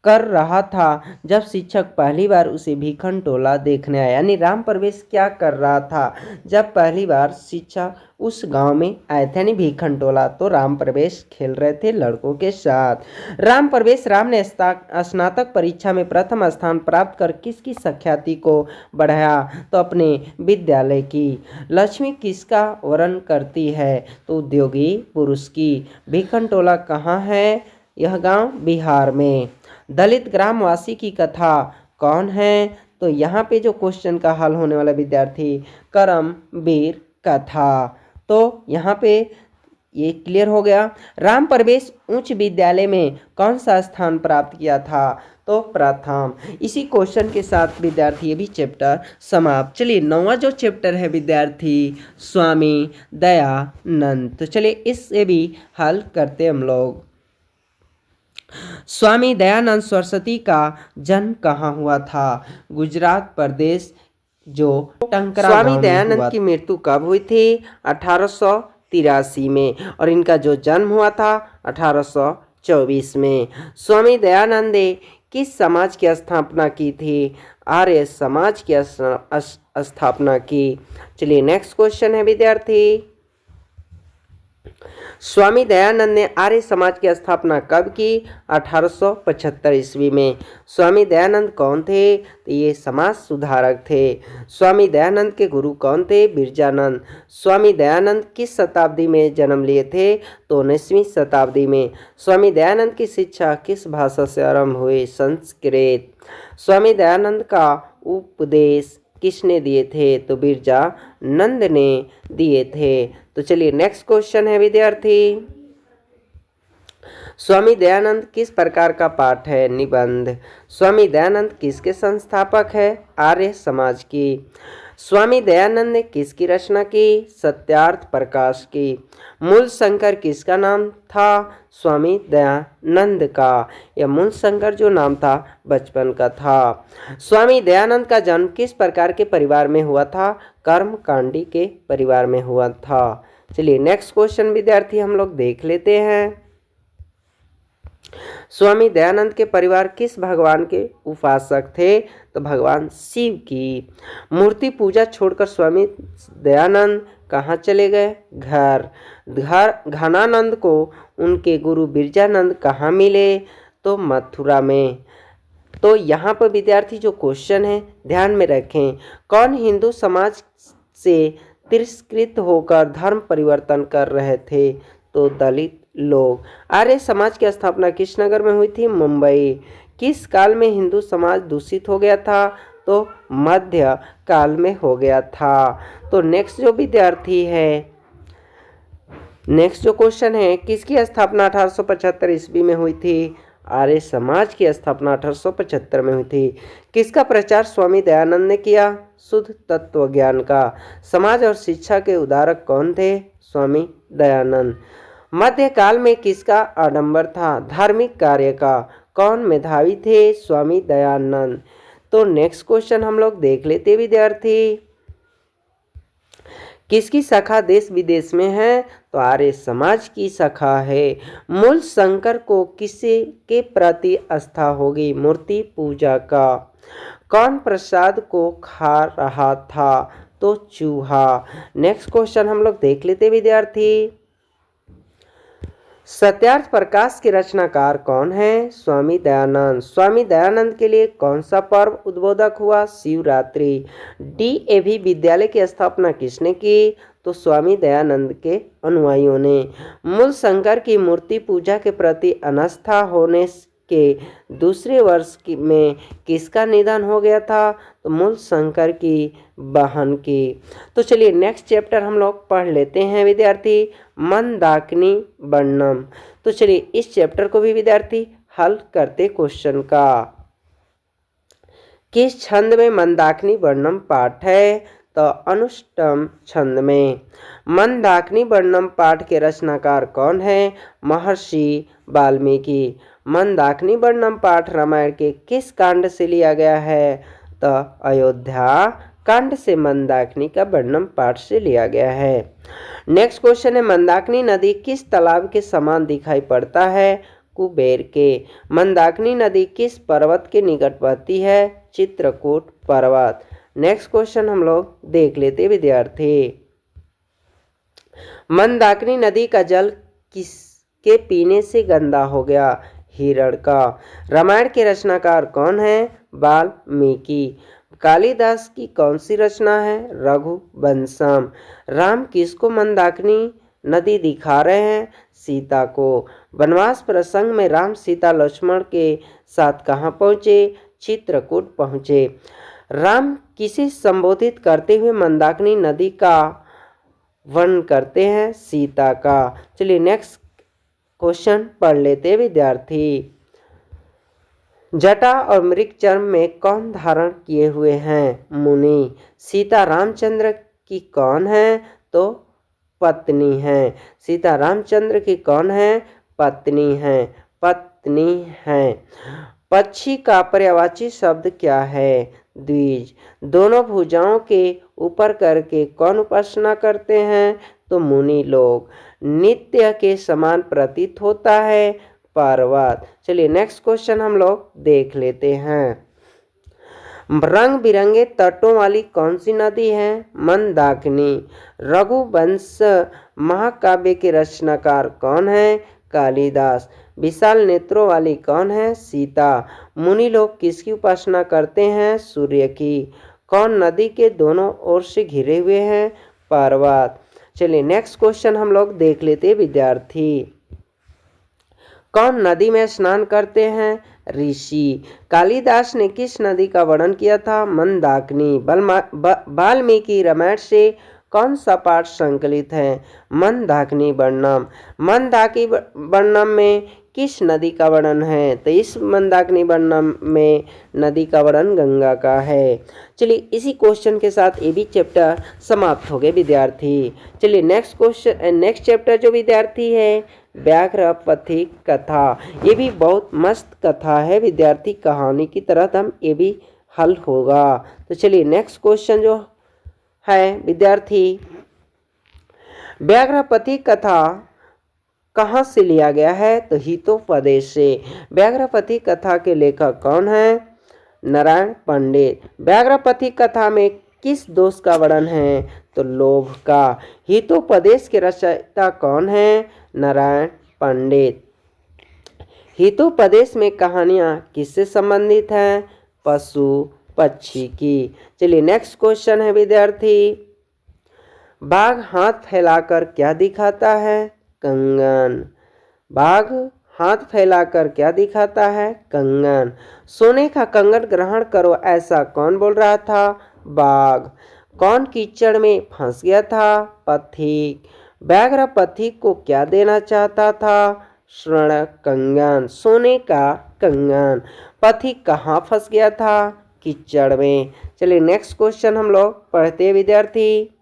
कर रहा था जब शिक्षक पहली बार उसे भिखनटोला देखने आया? यानी राम प्रवेश क्या कर रहा था जब पहली बार शिक्षक उस गांव में आए थे? यानी भिखनटोला। तो राम प्रवेश खेल रहे थे लड़कों के साथ। राम प्रवेश राम ने स्नातक परीक्षा में प्रथम स्थान प्राप्त कर किसकी सख्याति को बढ़ाया? तो अपने विद्यालय की। लक्ष्मी किसका वर्णन करती है? तो उद्योगी पुरुष की। भिखनटोला कहाँ है? यह गांव बिहार में। दलित ग्रामवासी की कथा कौन है? तो यहाँ पे जो क्वेश्चन का हल होने वाला विद्यार्थी करमवीर कथा। तो यहाँ पे ये क्लियर हो गया। राम प्रवेश उच्च विद्यालय में कौन सा स्थान प्राप्त किया था? तो प्रथम। इसी क्वेश्चन के साथ विद्यार्थी ये भी चैप्टर समाप्त। चलिए 9वां जो चैप्टर है विद्यार्थी स्वामी दयानंद। तो चलिए इससे भी हल करते हम लोग। स्वामी दयानंद सरस्वती का जन्म कहाँ हुआ था? गुजरात प्रदेश जो टंकरा स्वामी दयानंद की मृत्यु कब हुई थी? 1883 में। और इनका जो जन्म हुआ था 1824 में। स्वामी दयानंद ने किस समाज की स्थापना की थी? आर्य समाज की स्थापना की। चलिए नेक्स्ट क्वेश्चन है विद्यार्थी। स्वामी दयानंद ने आर्य समाज की स्थापना कब की? 1875 ईस्वी में। स्वामी दयानंद कौन थे? तो ये समाज सुधारक थे। स्वामी दयानंद के गुरु कौन थे? बिरजानंद। स्वामी दयानंद किस शताब्दी में जन्म लिए थे? तो 19वीं शताब्दी में। स्वामी दयानंद की शिक्षा किस भाषा से आरंभ हुई? संस्कृत। स्वामी दयानंद का उपदेश किसने दिए थे? तो बिरजानंद ने दिए थे। तो चलिए नेक्स्ट क्वेश्चन है विद्यार्थी। स्वामी दयानंद किस प्रकार का पाठ है? निबंध। स्वामी दयानंद किसके संस्थापक है? आर्य समाज की। स्वामी दयानंद ने किसकी रचना की? सत्यार्थ प्रकाश की। मूल शंकर किसका नाम था? स्वामी दयानंद का। यह मूल शंकर जो नाम था बचपन का था। स्वामी दयानंद का जन्म किस प्रकार के परिवार में हुआ था? कर्मकांडी के परिवार में हुआ था। चलिए नेक्स्ट क्वेश्चन विद्यार्थी हम लोग देख लेते हैं। स्वामी दयानंद के परिवार किस भगवान के उपासक थे? तो भगवान शिव की। मूर्ति पूजा छोड़कर स्वामी दयानंद कहाँ चले गए? घर। घनानंद को उनके गुरु बिरजानंद कहाँ मिले? तो मथुरा में। तो यहाँ पर विद्यार्थी जो क्वेश्चन है ध्यान में रखें। कौन हिंदू समाज से तिरस्कृत होकर धर्म परिवर्तन कर रहे थे? तो दलित लोग। आर्य समाज की स्थापना किस नगर में हुई थी? मुंबई। किस काल में हिंदू समाज दूषित हो गया था? तो मध्य काल में हो गया था। तो नेक्स्ट जो विद्यार्थी है, नेक्स्ट जो क्वेश्चन है, किसकी स्थापना 1875 ईस्वी में हुई थी? आर्य समाज की स्थापना 1875 में हुई थी। किसका प्रचार स्वामी दयानंद ने किया? शुद्ध तत्व ज्ञान का। समाज और शिक्षा के उद्धारक कौन थे? स्वामी दयानंद। मध्यकाल में किसका आडंबर था? धार्मिक कार्य का। कौन मेधावी थे? स्वामी दयानंद। तो नेक्स्ट क्वेश्चन हम लोग देख लेते विद्यार्थी। किसकी शाखा देश विदेश में है? तो आर्य समाज की शाखा है। मूल शंकर को किसी के प्रति आस्था होगी? मूर्ति पूजा का। कौन प्रसाद को खा रहा था? तो चूहा। नेक्स्ट क्वेश्चन हम लोग देख लेते विद्यार्थी। सत्यार्थ प्रकाश के रचनाकार कौन है? स्वामी दयानंद। स्वामी दयानंद के लिए कौन सा पर्व उद्बोधक हुआ? शिवरात्रि। डीएवी विद्यालय की स्थापना किसने की? तो स्वामी दयानंद के अनुयायियों ने। मूल शंकर की मूर्ति पूजा के प्रति अनास्था होने के दूसरे वर्ष में किसका निधन हो गया था? तो मूल शंकर की बहन की। तो चलिए नेक्स्ट चैप्टर हम लोग पढ़ लेते हैं विद्यार्थी, मंदाकिनी वर्णम। तो चलिए इस चैप्टर को भी विद्यार्थी हल करते क्वेश्चन का। किस छंद में मंदाकिनी वर्णम पाठ है? तो अनुष्टम छंद में। मंदाकिनी वर्णम पाठ के रचनाकार कौन है? महर्षि वाल्मीकि। मंदाकिनी वर्णम पाठ रामायण के किस कांड से लिया गया है? तो अयोध्या कांड से मंदाकिनी का वर्णम पाठ से लिया गया है। नेक्स्ट क्वेश्चन है, मंदाकिनी नदी किस तालाब के समान दिखाई पड़ता है? कुबेर के। मंदाकिनी नदी किस पर्वत के निकट बहती है? चित्रकूट पर्वत। नेक्स्ट क्वेश्चन हम लोग देख लेते विद्यार्थी, मंदाकिनी नदी का जल किसके पीने से गंदा हो गया? हिरण का। रामायण के रचनाकार कौन है? वाल्मीकि। कालिदास की कौन सी रचना है? रघुवंशम। राम किसको मंदाकिनी नदी दिखा रहे हैं? सीता को। वनवास प्रसंग में राम सीता लक्ष्मण के साथ कहाँ पहुँचे? चित्रकूट पहुँचे। राम किसे संबोधित करते हुए मंदाकिनी नदी का वर्णन करते हैं? सीता का। चलिए नेक्स्ट क्वेश्चन पढ़ लेते विद्यार्थी, जटा और मृग चर्म में कौन धारण किए हुए हैं? मुनि। सीता रामचंद्र की कौन है? तो पत्नी है। सीता रामचंद्र की कौन है? पत्नी है। पत्नी है। पक्षी का पर्यायवाची शब्द क्या है? द्विज। दोनों भुजाओं के ऊपर करके कौन उपासना करते हैं? तो मुनि लोग। नित्य के समान प्रतीत होता है? पर्वत। चलिए नेक्स्ट क्वेश्चन हम लोग देख लेते हैं, रंग बिरंगे तटों वाली कौन सी नदी है? मंदाकिनी। रघुवंश महाकाव्य के रचनाकार कौन है? कालिदास। विशाल नेत्रों वाली कौन है? सीता। मुनि लोग किसकी उपासना करते हैं? सूर्य की। कौन नदी के दोनों ओर से घिरे हुए हैं? पर्वत। चलिए नेक्स्ट क्वेश्चन हम लोग देख लेते विद्यार्थी, कौन नदी में स्नान करते हैं? ऋषि। कालिदास ने किस नदी का वर्णन किया था? मंदाकिनी। वाल्मीकि रामायण से कौन सा पाठ संकलित है? मंदाकिनी वर्णम। मंदाकिनी वर्णम में किस नदी का वर्णन है? तो इस मंदाकिनी वर्णम में नदी का वर्णन गंगा का है। चलिए इसी क्वेश्चन के साथ ये भी चैप्टर समाप्त हो गए विद्यार्थी। चलिए नेक्स्ट क्वेश्चन, नेक्स्ट चैप्टर जो विद्यार्थी है व्याघ्र पथिक कथा, ये भी बहुत मस्त कथा है विद्यार्थी, कहानी की तरह हम ये भी हल होगा। तो चलिए नेक्स्ट क्वेश्चन जो है विद्यार्थी, व्याघ्र पथिक कथा कहाँ से लिया गया है? तो हितोपदेश से। व्याघ्र पथिक कथा के लेखक कौन है? नारायण पंडित। व्याघ्र पथिक कथा में किस दोष का वर्णन है? तो लोभ का। हितोपदेश के रचयिता कौन है? नारायण पंडित। हितोपदेश में कहानियां किससे संबंधित हैं? पशु पक्षी की। चलिए नेक्स्ट क्वेश्चन है विद्यार्थी, बाघ हाथ फैलाकर क्या दिखाता है? कंगन। बाघ हाथ फैलाकर क्या दिखाता है? कंगन। सोने का कंगन ग्रहण करो ऐसा कौन बोल रहा था? बाघ। कौन कीचड़ में फंस गया था? पथिक। व्याघ्र पथिक को क्या देना चाहता था? स्वर्ण कंगन, सोने का कंगन। पथिक कहाँ फंस गया था? कीचड़ में। चलिए नेक्स्ट क्वेश्चन हम लोग पढ़ते हैं विद्यार्थी,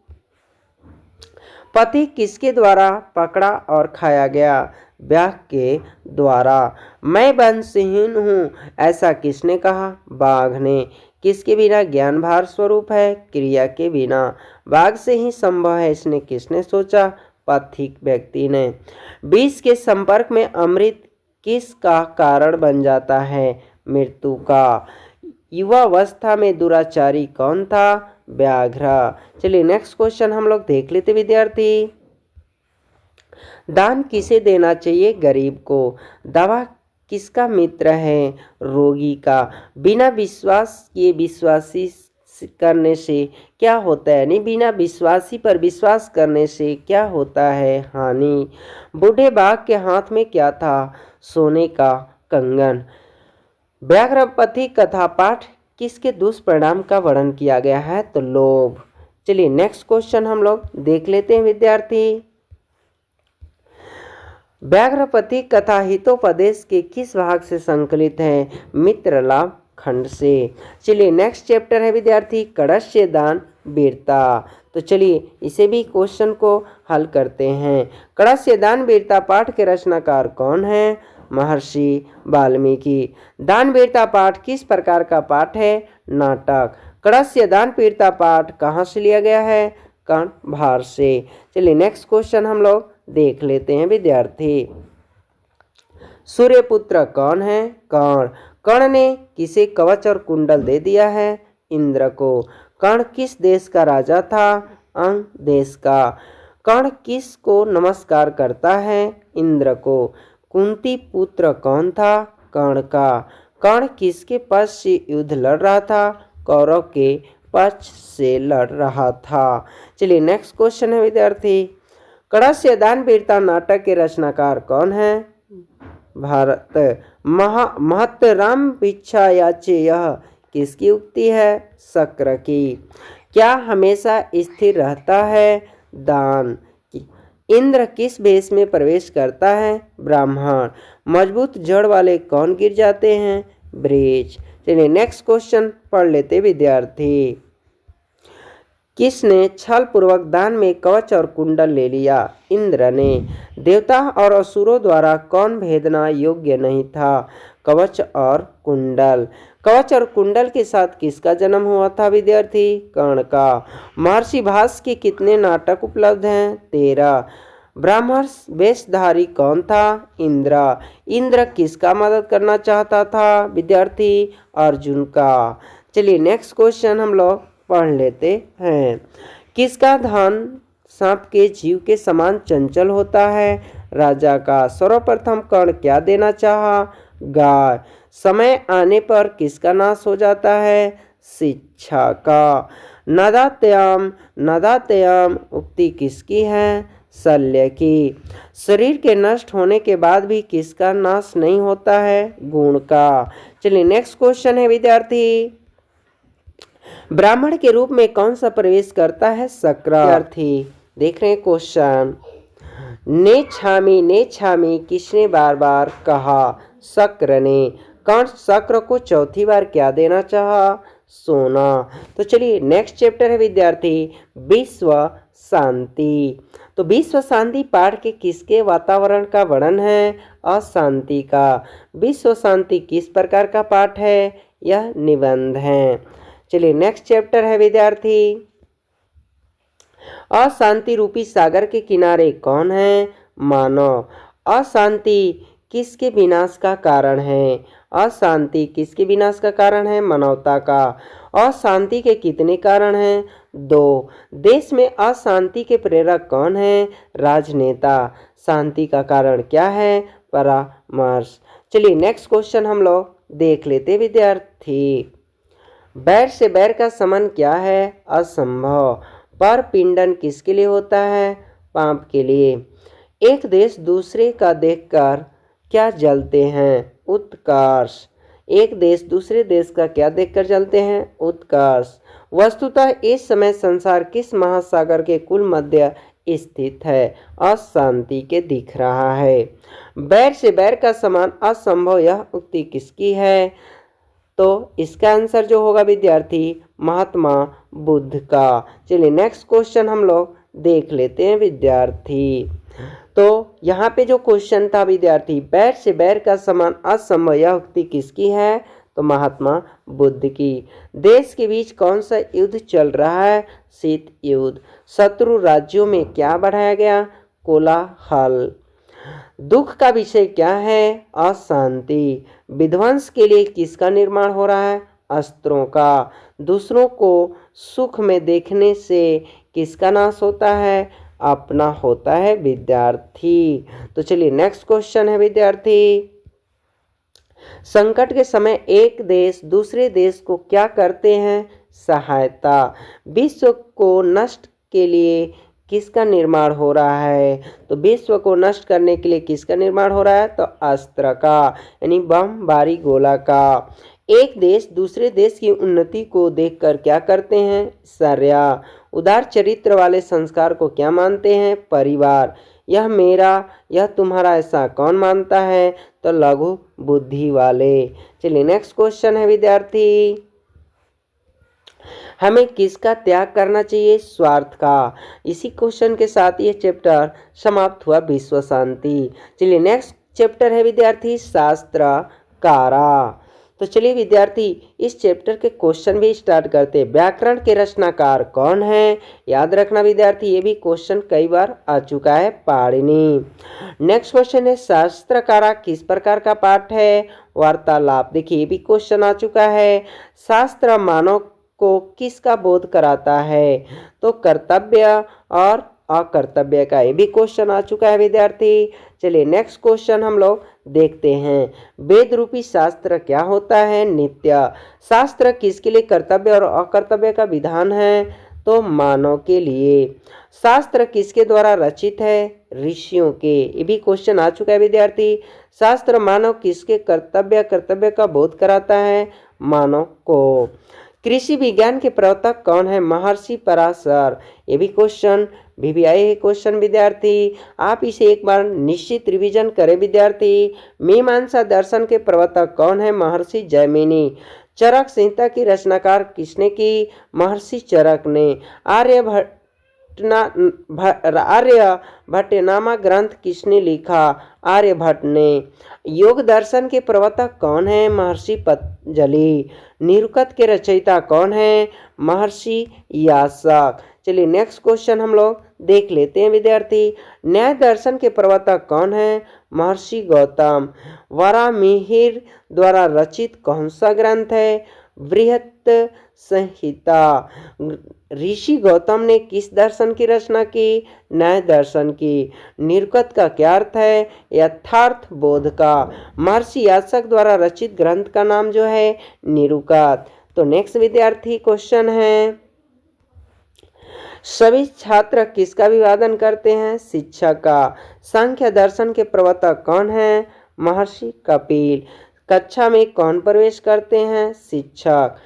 पथिक किसके द्वारा पकड़ा और खाया गया? व्याघ्र के द्वारा। मैं वंशहीन हूँ ऐसा किसने कहा? बाघ ने। किसके बिना ज्ञान भार स्वरूप है? क्रिया के बिना। बाघ से ही संभव है इसने किसने सोचा? पथिक व्यक्ति ने। विष के संपर्क में अमृत किसका कारण बन जाता है? मृत्यु का। युवावस्था में दुराचारी कौन था? व्याघ्र। चलिए नेक्स्ट क्वेश्चन हम लोग देख लेते विद्यार्थी, दान किसे देना चाहिए? गरीब को। दवा किसका मित्र है? रोगी का। बिना विश्वास किए विश्वासी करने से क्या होता है? यानी बिना विश्वासी पर विश्वास करने से क्या होता है? हानि। बूढ़े बाघ के हाथ में क्या था? सोने का कंगन। व्याघ्रपति कथा पाठ किसके दुष्परिणाम का वर्णन किया गया है? तो लोभ। चलिए नेक्स्ट क्वेश्चन हम लोग देख लेते हैं विद्यार्थी। व्याघ्रपति कथा हितोपदेश के किस भाग से संकलित है? मित्र लाभ खंड से। चलिए नेक्स्ट चैप्टर है विद्यार्थी कड़स्य दान वीरता। तो चलिए इसे भी क्वेश्चन को हल करते हैं। कड़स्य दान वीरता पाठ के रचनाकार कौन है? महर्षि वाल्मीकि। दान वीरता पाठ किस प्रकार का पाठ है? नाटक। कड़स्य दान वीरता पाठ कहाँ से लिया गया है? कर्ण भार से। चलिए नेक्स्ट क्वेश्चन हम लोग देख लेते हैं विद्यार्थी। सूर्यपुत्र कौन है? कर्ण। कर्ण ने किसे कवच और कुंडल दे दिया है? इंद्र को। कर्ण किस देश का राजा था? अंग देश का। कर्ण किस को नमस्कार करता है? इंद्र को। कुंती पुत्र कौन था? कर्ण का। कर्ण किसके पक्ष से युद्ध लड़ रहा था? कौरव के पक्ष से लड़ रहा था। चलिए नेक्स्ट क्वेश्चन है विद्यार्थी कड़स्य दान वीरता नाटक के रचनाकार कौन है? भारत। महत राम भिक्षा याचे यह किसकी उक्ति है? शक्र की। क्या हमेशा स्थिर रहता है? दान। इंद्र किस भेष में प्रवेश करता है? ब्राह्मण। मजबूत जड़ वाले कौन गिर जाते हैं? वृक्ष। चलिए नेक्स्ट क्वेश्चन पढ़ लेते विद्यार्थी। किसने छल पूर्वक दान में कवच और कुंडल ले लिया? इंद्र ने। देवता और असुरों द्वारा कौन भेदना योग्य नहीं था? कवच और कुंडल। कवच और कुंडल के साथ किसका जन्म हुआ था विद्यार्थी? कर्ण का। महर्षि भास के कितने नाटक उपलब्ध हैं? 13। ब्राह्मण वेशधारी कौन था? इंद्र। इंद्र किसका मदद करना चाहता था विद्यार्थी? अर्जुन का। चलिए नेक्स्ट क्वेश्चन हम लोग पढ़ लेते हैं। किसका धन सांप के जीव के समान चंचल होता है? राजा का। सर्वप्रथम कर्ण क्या देना चाहा? गाय। समय आने पर किसका नाश हो जाता है? शिक्षा का। नदात्याम नदात्याम उक्ति किसकी है? शल्य की। शरीर के नष्ट होने के बाद भी किसका नाश नहीं होता है? गुण का। चलिए नेक्स्ट क्वेश्चन है विद्यार्थी ब्राह्मण के रूप में कौन सा प्रवेश करता है? शक्र। विद्यार्थी देख रहे हैं क्वेश्चन। ने छामी किसने बार बार कहा? शक्र ने। कर्ण शक्र को चौथी बार क्या देना चाहा? सोना। तो चलिए नेक्स्ट चैप्टर है विद्यार्थी विश्व शांति। तो विश्व शांति पाठ के किसके वातावरण का वर्णन है? अशांति का। विश्व शांति किस प्रकार का पाठ है? यह निबंध है। चलिए नेक्स्ट चैप्टर है विद्यार्थी अशांति रूपी सागर के किनारे कौन है? मानव। अशांति किसके विनाश का कारण है? अशांति किसके विनाश का कारण है? मानवता का। अशांति के कितने कारण हैं? 2। देश में अशांति के प्रेरक कौन है? राजनेता। शांति का कारण क्या है? परामर्श। चलिए नेक्स्ट क्वेश्चन हम लोग देख लेते विद्यार्थी। बैर से बैर का समन क्या है? असंभव। पर पिंडन किसके लिए होता है? पाप के लिए। एक देश दूसरे का देखकर क्या जलते हैं? उत्कर्ष। एक देश दूसरे देश का क्या देखकर जलते हैं? उत्कर्ष। वस्तुतः इस समय संसार किस महासागर के कुल मध्य स्थित है? अशांति के दिख रहा है। बैर से बैर का समान असंभव यह उक्ति किसकी है? तो इसका आंसर जो होगा विद्यार्थी महात्मा बुद्ध का। चलिए नेक्स्ट क्वेश्चन हम लोग देख लेते हैं विद्यार्थी। तो यहाँ पे जो क्वेश्चन था विद्यार्थी बैर से बैर का समान असंभव यह उक्ति किसकी है? तो महात्मा बुद्ध की। देश के बीच कौन सा युद्ध चल रहा है? शीत युद्ध। शत्रु राज्यों में क्या बढ़ाया गया? कोलाहल। दुख का विषय क्या है? अशांति। विध्वंस के लिए किसका निर्माण हो रहा है? अस्त्रों का। दूसरों को सुख में देखने से किसका नाश होता है? अपना होता है विद्यार्थी। तो चलिए नेक्स्ट क्वेश्चन है विद्यार्थी, संकट के समय एक देश दूसरे देश को क्या करते हैं? सहायता। विश्व को नष्ट के लिए किसका निर्माण हो रहा है? तो विश्व को नष्ट करने के लिए किसका निर्माण हो रहा है? तो अस्त्र का, यानी बम बारी गोला का। एक देश दूसरे देश की उन्नति को देखकर क्या करते हैं? शर्या। उदार चरित्र वाले संस्कार को क्या मानते हैं? परिवार। यह मेरा यह तुम्हारा ऐसा कौन मानता है? तो लघु बुद्धि वाले। चलिए नेक्स्ट क्वेश्चन है विद्यार्थी, हमें किसका त्याग करना चाहिए? स्वार्थ का। इसी क्वेश्चन के साथ ये चैप्टर समाप्त हुआ, विश्व शांति। चलिए नेक्स्ट चैप्टर है विद्यार्थी, शास्त्र कारा। तो चलिए विद्यार्थी इस चैप्टर के क्वेश्चन भी स्टार्ट करते हैं। व्याकरण के रचनाकार कौन है? याद रखना विद्यार्थी, ये भी क्वेश्चन कई बार आ चुका है, पाणिनि। नेक्स्ट क्वेश्चन है, शास्त्रकारा किस प्रकार का पाठ है? वार्तालाप। देखिए ये भी क्वेश्चन आ चुका है। शास्त्र मानव को किसका बोध कराता है? तो कर्तव्य और अकर्तव्य का। ये भी क्वेश्चन आ चुका है विद्यार्थी। चलिए नेक्स्ट क्वेश्चन हम लोग देखते हैं, वेद रूपी शास्त्र क्या होता है? नित्य। शास्त्र किसके लिए कर्तव्य और अकर्तव्य का विधान है? तो मानव के लिए। शास्त्र किसके द्वारा रचित है? ऋषियों के। ये भी क्वेश्चन आ चुका है विद्यार्थी। शास्त्र मानव किसके कर्तव्य का बोध कराता है? मानव को। कृषि विज्ञान के प्रवर्तक कौन है? महर्षि पराशर। ये भी क्वेश्चन VVI क्वेश्चन विद्यार्थी, आप इसे एक बार निश्चित रिवीजन करें विद्यार्थी। मीमांसा दर्शन के प्रवर्तक कौन है? महर्षि जैमिनी। चरक संहिता की रचनाकार किसने की? महर्षि चरक ने। आर्यभट्टनामा ग्रंथ किसने लिखा? आर्यभट्ट ने। योग दर्शन के प्रवर्तक कौन है? महर्षि पतंजलि। निरुक्त के रचयिता कौन है? महर्षि यास्क। चलिए नेक्स्ट क्वेश्चन हम लोग देख लेते हैं विद्यार्थी, न्याय दर्शन के प्रवर्तक कौन है? महर्षि गौतम। वराहमिहिर द्वारा रचित कौन सा ग्रंथ है? बृहत संहिता। ऋषि गौतम ने किस दर्शन की रचना की? न्याय दर्शन की। निरुक्त का क्या अर्थ है? यथार्थ बोध का। महर्षि यास्क द्वारा रचित ग्रंथ का नाम जो है निरुक्त। तो नेक्स्ट विद्यार्थी क्वेश्चन है, सभी छात्र किसका अभिवादन करते हैं? शिक्षक का। सांख्य दर्शन के प्रवर्तक कौन है? महर्षि कपिल। कक्षा में कौन प्रवेश करते हैं? शिक्षक।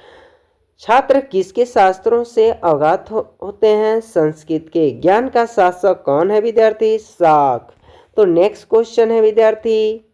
छात्र किसके शास्त्रों से अवगत होते हैं? संस्कृत के। ज्ञान का शासक कौन है विद्यार्थी? शाक। तो नेक्स्ट क्वेश्चन है विद्यार्थी,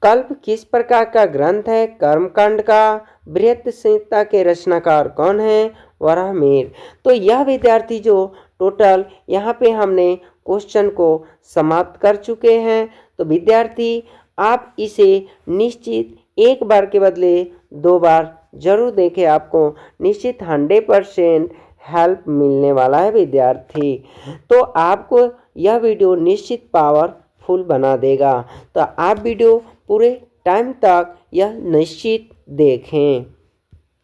कल्प किस प्रकार का ग्रंथ है? कर्मकांड का। बृहत संहिता के रचनाकार कौन है? वराहमिहिर। तो यह विद्यार्थी जो टोटल यहाँ पे हमने क्वेश्चन को समाप्त कर चुके हैं। तो विद्यार्थी आप इसे निश्चित एक बार के बदले 2 बार जरूर देखें, आपको निश्चित 100% हेल्प मिलने वाला है विद्यार्थी। तो आपको यह वीडियो निश्चित पावरफुल बना देगा। तो आप वीडियो पूरे टाइम तक यह निश्चित देखें।